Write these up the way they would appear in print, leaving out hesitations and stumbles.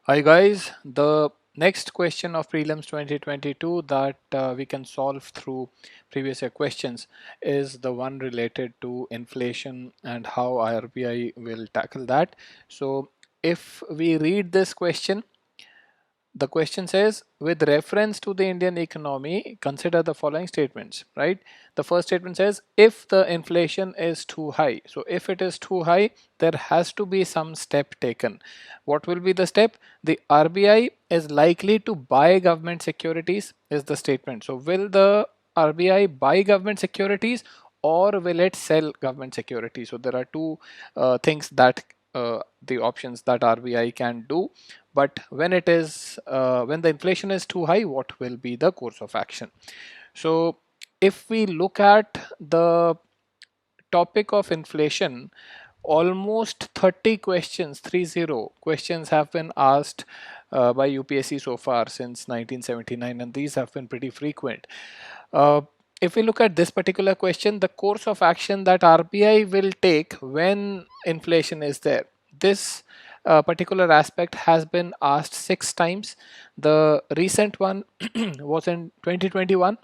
Hi guys, the next question of prelims 2022 that we can solve through previous year questions is the one related to inflation and how RBI will tackle that. So if we read this question, the question says, with reference to the Indian economy, consider the following statements, right? The first statement says, if the inflation is too high. So if it is too high, there has to be some step taken. What will be the step? The RBI is likely to buy government securities is the statement. So will the RBI buy government securities or will it sell government securities? So there are two things that the options that RBI can do. But when it is when the inflation is too high, what will be the course of action? So if we look at the topic of inflation, almost 30 questions, 30 questions have been asked by UPSC so far since 1979, and these have been pretty frequent. If we look at this particular question, the course of action that RBI will take when inflation is there, this particular aspect has been asked 6 times. The recent one was in 2021,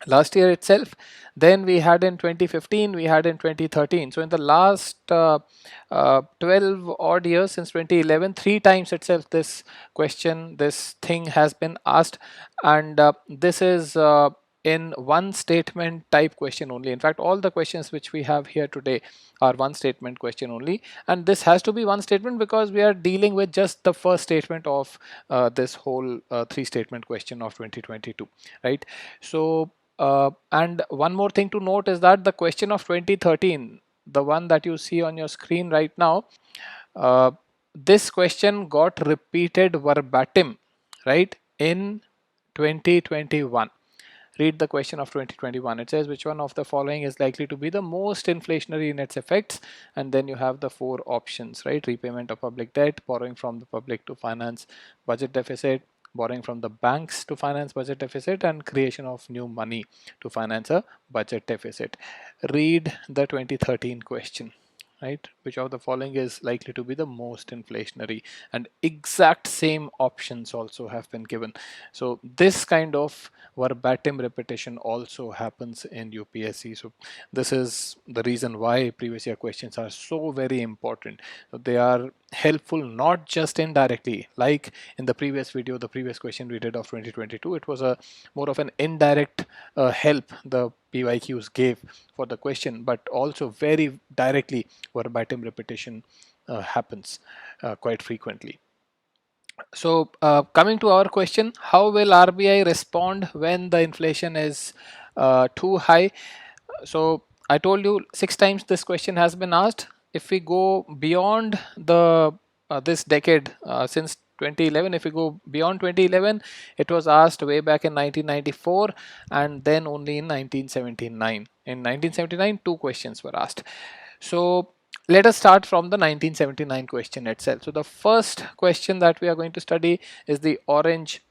last year itself. Then we had in 2015, we had in 2013. So in the last 12 odd years, since 2011, 3 times itself this question, this thing has been asked. And this is in one statement type question only. In fact, all the questions which we have here today are one statement question only, and this has to be one statement because we are dealing with just the first statement of this whole 3 statement question of 2022, right? So and one more thing to note is that the question of 2013, the one that you see on your screen right now, this question got repeated verbatim, right, in 2021. Read the question of 2021. It says, which one of the following is likely to be the most inflationary in its effects? And then you have the 4 options, right? Repayment of public debt, borrowing from the public to finance budget deficit, borrowing from the banks to finance budget deficit, and creation of new money to finance a budget deficit. Read the 2013 question, right? Which of the following is likely to be the most inflationary? And exact same options also have been given. So this kind of verbatim repetition also happens in UPSC. So this is the reason why previous year questions are so very important. So they are helpful not just indirectly, like in the previous video, the previous question we did of 2022, it was a more of an indirect help the PYQs gave for the question, but also very directly verbatim repetition happens quite frequently. So coming to our question, how will RBI respond when the inflation is too high? So I told you 6 times this question has been asked. If we go beyond the this decade, since 2011, if we go beyond 2011, it was asked way back in 1994 and then only in 1979. In 1979, 2 questions were asked. So let us start from the 1979 question itself. So the first question that we are going to study is the orange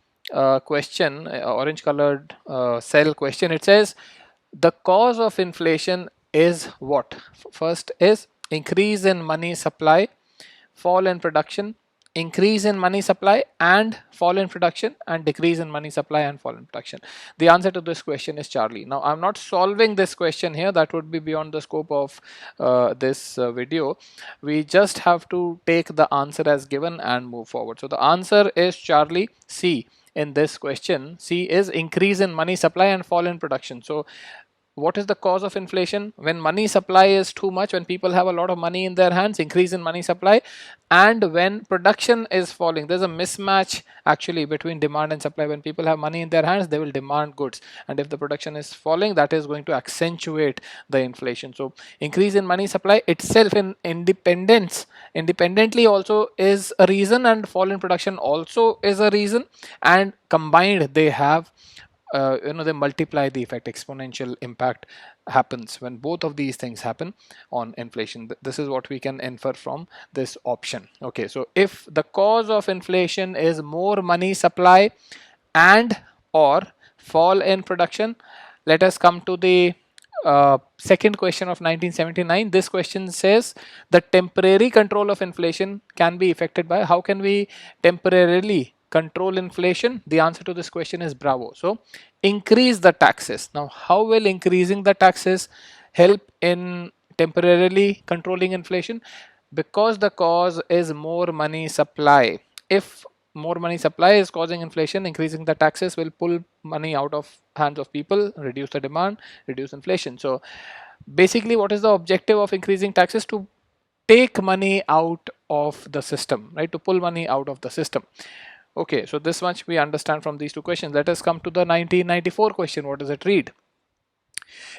question, orange colored cell question. It says, the cause of inflation is what? First is increase in money supply, fall in production, increase in money supply and fall in production, and decrease in money supply and fall in production. The answer to this question is Charlie. Now I'm not solving this question here, that would be beyond the scope of this video. We just have to take the answer as given and move forward. So the answer is Charlie, C. In this question, C is increase in money supply and fall in production. So what is the cause of inflation? When money supply is too much, when people have a lot of money in their hands, increase in money supply, and when production is falling, there's a mismatch actually between demand and supply. When people have money in their hands, they will demand goods, and if the production is falling, that is going to accentuate the inflation. So increase in money supply itself in independently also is a reason, and fall in production also is a reason, and combined they have they multiply the effect. Exponential impact happens when both of these things happen on inflation. This is what we can infer from this option. Okay, so if the cause of inflation is more money supply and or fall in production, let us come to the second question of 1979. This question says the temporary control of inflation can be effected by, how can we temporarily control inflation? The answer to this question is bravo. So increase the taxes. Now, how will increasing the taxes help in temporarily controlling inflation? Because the cause is more money supply. If more money supply is causing inflation, increasing the taxes will pull money out of hands of people, reduce the demand, reduce inflation. So basically, what is the objective of increasing taxes? To take money out of the system, right? To pull money out of the system. Okay, so this much we understand from these two questions. Let us come to the 1994 question. What does it read?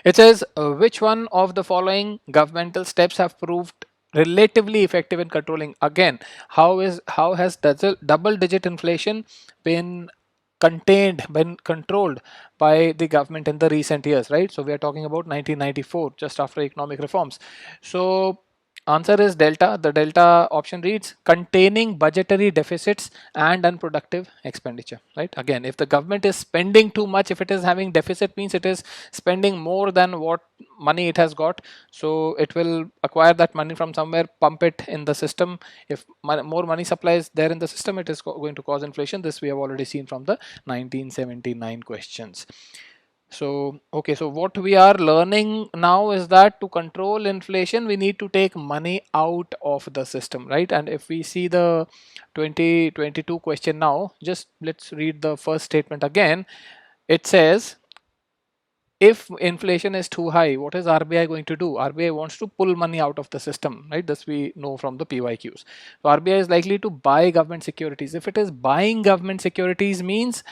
It says, which one of the following governmental steps have proved relatively effective in controlling? Again, how has double digit inflation been been controlled by the government in the recent years, right? So we are talking about 1994, just after economic reforms. So answer is delta. The delta option reads containing budgetary deficits and unproductive expenditure, right? Again, if the government is spending too much, if it is having deficit, means it is spending more than what money it has got. So it will acquire that money from somewhere, pump it in the system. If more money supply is there in the system, it is going to cause inflation. This we have already seen from the 1979 questions. So, okay, so what we are learning now is that to control inflation, we need to take money out of the system, right? And if we see the 2022 question now, just let's read the first statement again. It says, if inflation is too high, what is RBI going to do? RBI wants to pull money out of the system, right? This we know from the PYQs. So RBI is likely to buy government securities. If it is buying government securities, means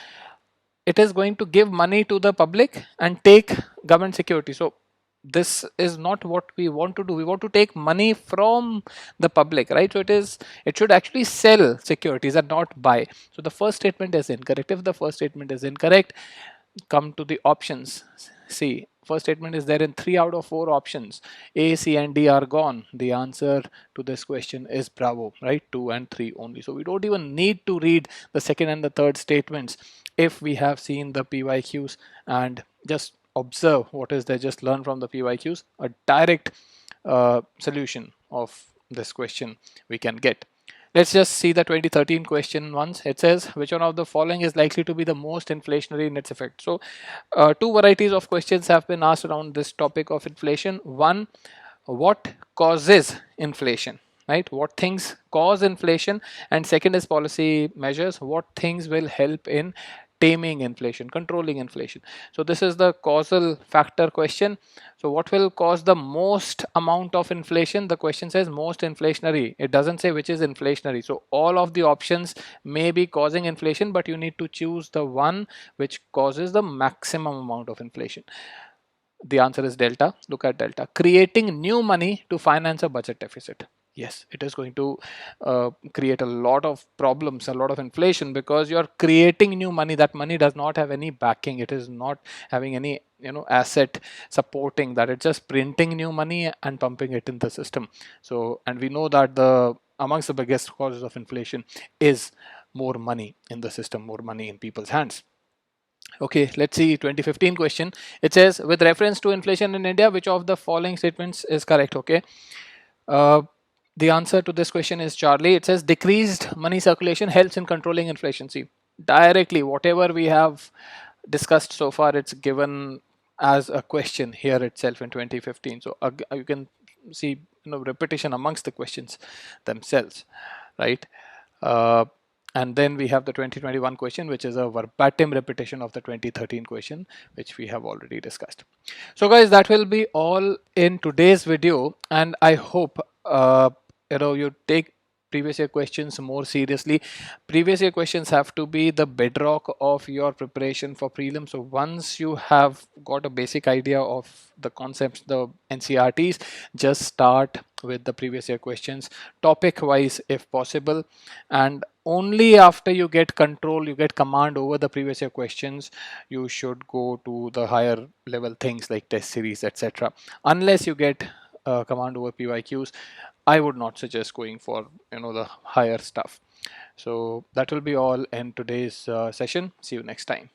it is going to give money to the public and take government security. So this is not what we want to do. We want to take money from the public, right? So it should actually sell securities and not buy. So the first statement is incorrect. If the first statement is incorrect, come to the options. See, first statement is there in 3 out of 4 options. A, C and D are gone. The answer to this question is bravo, right? 2 and 3 only. So we don't even need to read the second and the third statements if we have seen the PYQs and just observe what is there, just learn from the PYQs. A direct solution of this question we can get. Let's just see the 2013 question once. It says, which one of the following is likely to be the most inflationary in its effect? So two varieties of questions have been asked around this topic of inflation. One, what causes inflation, right? What things cause inflation? And second is policy measures. What things will help in taming inflation, controlling inflation? So this is the causal factor question. So what will cause the most amount of inflation? The question says most inflationary. It doesn't say which is inflationary. So all of the options may be causing inflation, but you need to choose the one which causes the maximum amount of inflation. The answer is delta. Look at delta. Creating new money to finance a budget deficit. Yes, it is going to create a lot of problems, a lot of inflation, because you're creating new money. That money does not have any backing. It is not having any asset supporting that. It's just printing new money and pumping it in the system. So, and we know that the amongst the biggest causes of inflation is more money in the system, more money in people's hands. Okay, let's see 2015 question. It says, with reference to inflation in India, which of the following statements is correct? Okay. The answer to this question is Charlie. It says decreased money circulation helps in controlling inflation. See, directly whatever we have discussed so far, it's given as a question here itself in 2015. So you can see repetition amongst the questions themselves, right? And then we have the 2021 question, which is a verbatim repetition of the 2013 question, which we have already discussed. So guys, that will be all in today's video, and I hope you take previous year questions more seriously. Previous year questions have to be the bedrock of your preparation for prelims. So once you have got a basic idea of the concepts, the NCRTs, just start with the previous year questions, topic wise if possible, and only after you get control, you get command over the previous year questions, you should go to the higher level things like test series, etc. Unless you get command over PYQs, I would not suggest going for the higher stuff. So that will be all in today's session. See you next time.